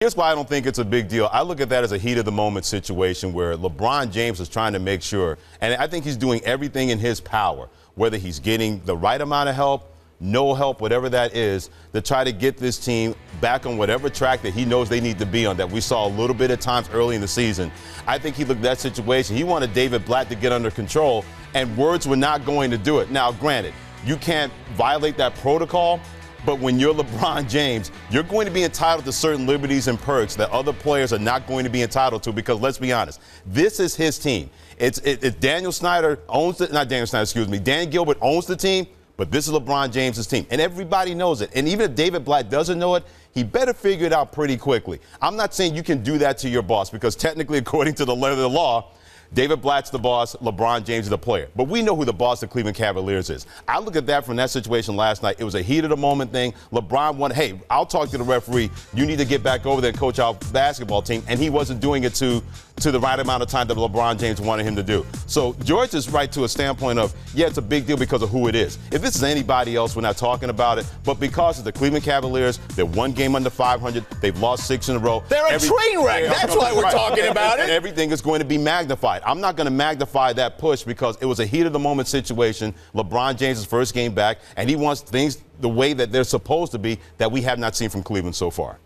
Here's why I don't think it's a big deal. I look at that as a heat-of-the-moment situation where LeBron James is trying to make sure, and I think he's doing everything in his power, whether he's getting the right amount of help, no help, whatever that is, to try to get this team back on whatever track that he knows they need to be on, that we saw a little bit of times early in the season. I think he looked at that situation. He wanted David Blatt to get under control, and words were not going to do it. Now, granted, you can't violate that protocol, but when you're LeBron James, you're going to be entitled to certain liberties and perks that other players are not going to be entitled to, because let's be honest, this is his team. It's Daniel Snyder owns it, not Daniel Snyder, excuse me, Dan Gilbert owns the team, but this is LeBron James' team, and everybody knows it. And even if David Blatt doesn't know it, he better figure it out pretty quickly. I'm not saying you can do that to your boss, because technically, according to the letter of the law, David Blatt's the boss, LeBron James is the player. But we know who the boss of Cleveland Cavaliers is. I look at that from that situation last night. It was a heat-of-the-moment thing. LeBron wanted, hey, I'll talk to the referee. You need to get back over there and coach our basketball team. And he wasn't doing it to the right amount of time that LeBron James wanted him to do. So George is right to a standpoint of, yeah, it's a big deal because of who it is. If this is anybody else, we're not talking about it. But because of the Cleveland Cavaliers, they're one game under 500. They've lost 6 in a row. They're a train wreck. That's why we're talking about it. And everything is going to be magnified. I'm not going to magnify that push because it was a heat-of-the-moment situation. LeBron James' first game back, and he wants things the way that they're supposed to be that we have not seen from Cleveland so far.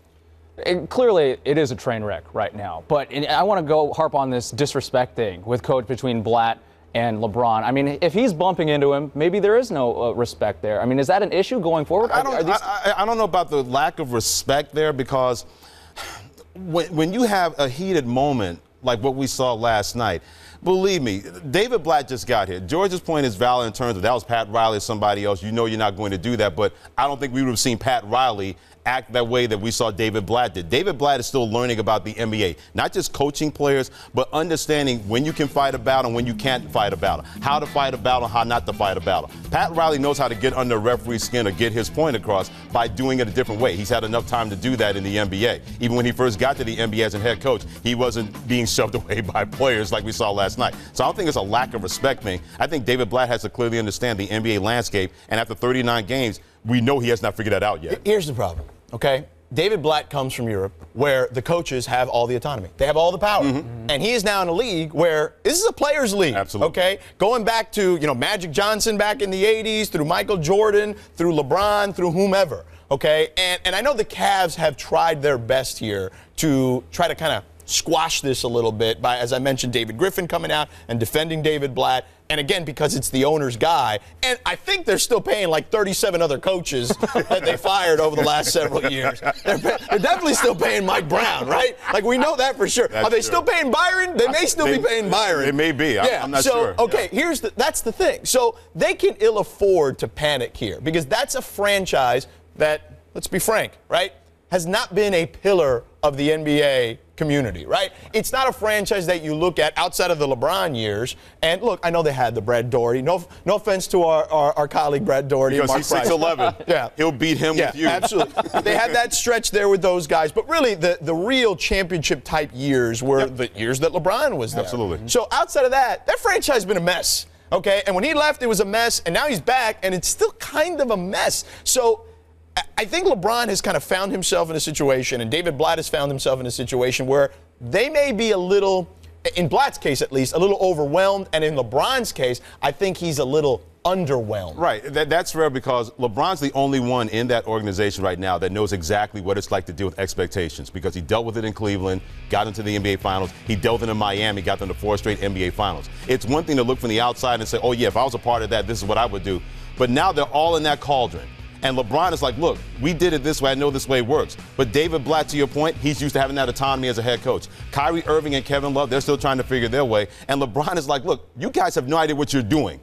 Clearly, it is a train wreck right now. But I want to harp on this disrespect thing with coach between Blatt and LeBron. I mean, if he's bumping into him, maybe there is no respect there. I mean, is that an issue going forward? I don't know about the lack of respect there, because when you have a heated moment like what we saw last night, believe me, David Blatt just got here. George's point is valid in terms of that was Pat Riley or somebody else. You know you're not going to do that, but I don't think we would have seen Pat Riley act that way that we saw David Blatt did. David Blatt is still learning about the NBA, not just coaching players, but understanding when you can fight a battle and when you can't fight a battle, how to fight a battle, how not to fight a battle. Pat Riley knows how to get under a referee's skin or get his point across by doing it a different way. He's had enough time to do that in the NBA. Even when he first got to the NBA as a head coach, he wasn't being shoved away by players like we saw last night. So I don't think it's a lack of respect thing. I think David Blatt has to clearly understand the NBA landscape, and after 39 games, we know he has not figured that out yet. Here's the problem, okay? David Blatt comes from Europe, where the coaches have all the autonomy. They have all the power. And he is now in a league where this is a players' league. Absolutely. Okay? Going back to, Magic Johnson back in the 80s, through Michael Jordan, through LeBron, through whomever. Okay? And I know the Cavs have tried their best here to try to kind of squash this a little bit by, as I mentioned, David Griffin coming out and defending David Blatt. And again, because it's the owner's guy. And I think they're still paying like 37 other coaches that they fired over the last several years. They're definitely still paying Mike Brown, right? Like, we know that for sure. Are they still paying Byron? They may still be paying Byron. It may be. I'm not sure. Okay, that's the thing. So they can ill afford to panic here, because that's a franchise that, let's be frank, right, has not been a pillar of the NBA community, right? It's not a franchise that you look at outside of the LeBron years. And look, I know they had the Brad Daugherty. No offense to our colleague Brad Daugherty. Because he's 6'11". Yeah. He'll beat him with you. Absolutely. They had that stretch there with those guys. But really, the real championship-type years were the years that LeBron was there. Absolutely. So outside of that franchise has been a mess, okay? And when he left, it was a mess. And now he's back, and it's still kind of a mess. So I think LeBron has kind of found himself in a situation, and David Blatt has found himself in a situation where they may be a little, in Blatt's case at least, a little overwhelmed. And in LeBron's case, I think he's a little underwhelmed. Right. That's rare, because LeBron's the only one in that organization right now that knows exactly what it's like to deal with expectations, because he dealt with it in Cleveland, got into the NBA Finals. He dealt with it in Miami, got them to 4 straight NBA Finals. It's one thing to look from the outside and say, oh, yeah, if I was a part of that, this is what I would do. But now they're all in that cauldron. And LeBron is like, look, we did it this way. I know this way works. But David Blatt, to your point, he's used to having that autonomy as a head coach. Kyrie Irving and Kevin Love, they're still trying to figure their way. And LeBron is like, look, you guys have no idea what you're doing.